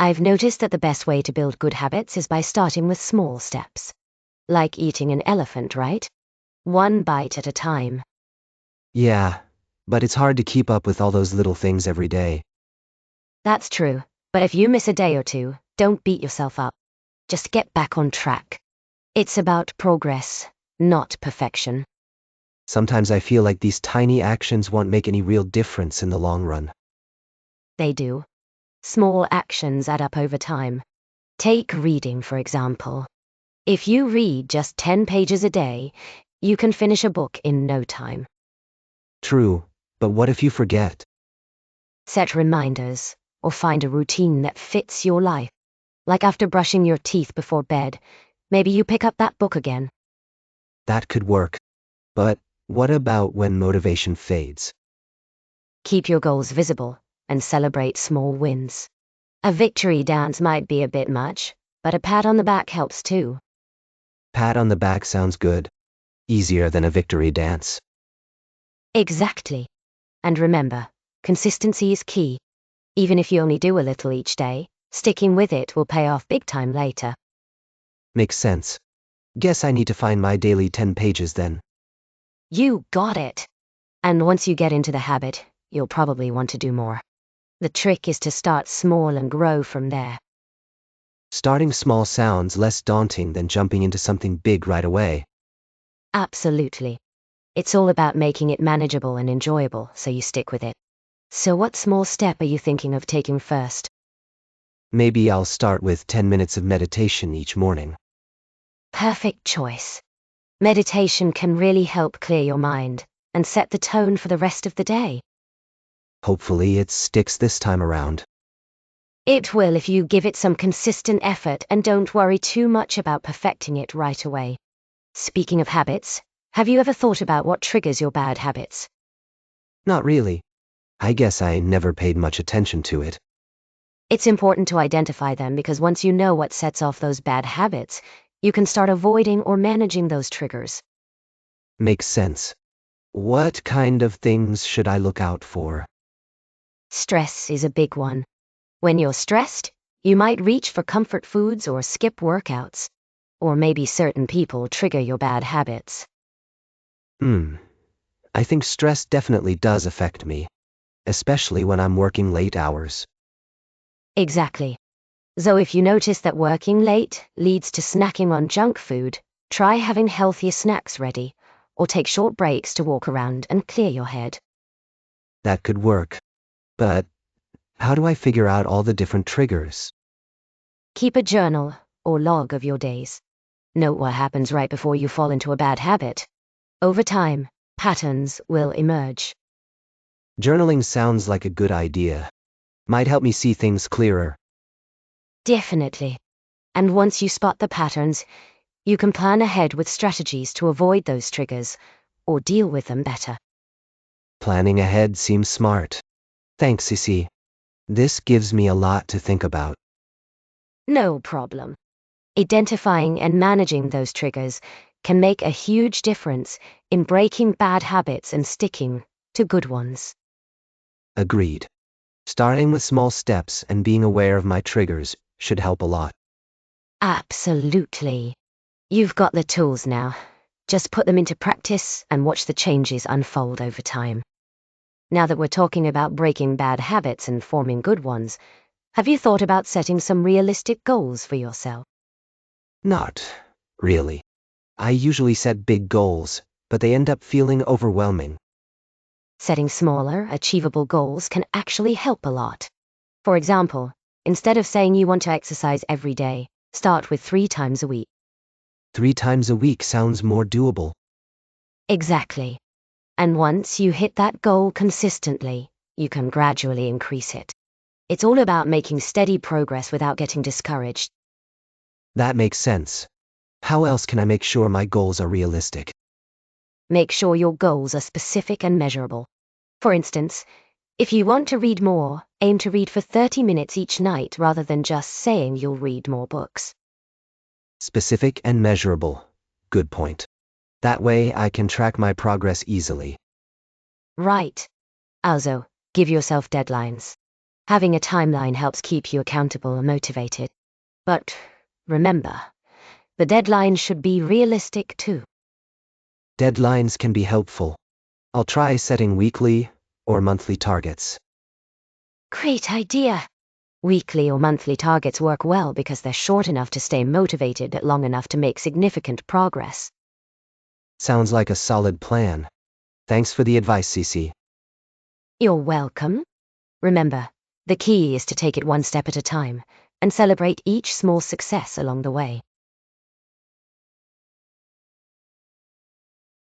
I've noticed that the best way to build good habits is by starting with small steps. Like eating an elephant, right? One bite at a time. Yeah, but it's hard to keep up with all those little things every day. That's true, but if you miss a day or two, don't beat yourself up. Just get back on track. It's about progress, not perfection. Sometimes I feel like these tiny actions won't make any real difference in the long run. They do. Small actions add up over time. Take reading, for example. If you read just 10 pages a day, you can finish a book in no time. True, but what if you forget? Set reminders, or find a routine that fits your life. Like after brushing your teeth before bed, maybe you pick up that book again. That could work. But what about when motivation fades? Keep your goals visible and celebrate small wins. A victory dance might be a bit much, but a pat on the back helps too. Pat on the back sounds good. Easier than a victory dance. Exactly. And remember, consistency is key. Even if you only do a little each day, sticking with it will pay off big time later. Makes sense. Guess I need to find my daily 10 pages then. You got it. And once you get into the habit, you'll probably want to do more. The trick is to start small and grow from there. Starting small sounds less daunting than jumping into something big right away. Absolutely. It's all about making it manageable and enjoyable so you stick with it. So what small step are you thinking of taking first? Maybe I'll start with 10 minutes of meditation each morning. Perfect choice. Meditation can really help clear your mind and set the tone for the rest of the day. Hopefully it sticks this time around. It will if you give it some consistent effort and don't worry too much about perfecting it right away. Speaking of habits, have you ever thought about what triggers your bad habits? Not really. I guess I never paid much attention to it. It's important to identify them because once you know what sets off those bad habits, you can start avoiding or managing those triggers. Makes sense. What kind of things should I look out for? Stress is a big one. When you're stressed, you might reach for comfort foods or skip workouts. Or maybe certain people trigger your bad habits. I think stress definitely does affect me, especially when I'm working late hours. Exactly. So if you notice that working late leads to snacking on junk food, try having healthier snacks ready, or take short breaks to walk around and clear your head. That could work. But how do I figure out all the different triggers? Keep a journal or log of your days. Note what happens right before you fall into a bad habit. Over time, patterns will emerge. Journaling sounds like a good idea. Might help me see things clearer. Definitely. And once you spot the patterns, you can plan ahead with strategies to avoid those triggers or deal with them better. Planning ahead seems smart. Thanks, Ceci. This gives me a lot to think about. No problem. Identifying and managing those triggers can make a huge difference in breaking bad habits and sticking to good ones. Agreed. Starting with small steps and being aware of my triggers should help a lot. Absolutely. You've got the tools now. Just put them into practice and watch the changes unfold over time. Now that we're talking about breaking bad habits and forming good ones, have you thought about setting some realistic goals for yourself? Not really. I usually set big goals, but they end up feeling overwhelming. Setting smaller, achievable goals can actually help a lot. For example, instead of saying you want to exercise every day, start with 3 times a week. 3 times a week sounds more doable. Exactly. And once you hit that goal consistently, you can gradually increase it. It's all about making steady progress without getting discouraged. That makes sense. How else can I make sure my goals are realistic? Make sure your goals are specific and measurable. For instance, if you want to read more, aim to read for 30 minutes each night rather than just saying you'll read more books. Specific and measurable. Good point. That way I can track my progress easily. Right. Also, give yourself deadlines. Having a timeline helps keep you accountable and motivated. But remember, the deadline should be realistic too. Deadlines can be helpful. I'll try setting weekly or monthly targets. Great idea! Weekly or monthly targets work well because they're short enough to stay motivated long enough to make significant progress. Sounds like a solid plan. Thanks for the advice, Cece. You're welcome. Remember, the key is to take it one step at a time and celebrate each small success along the way.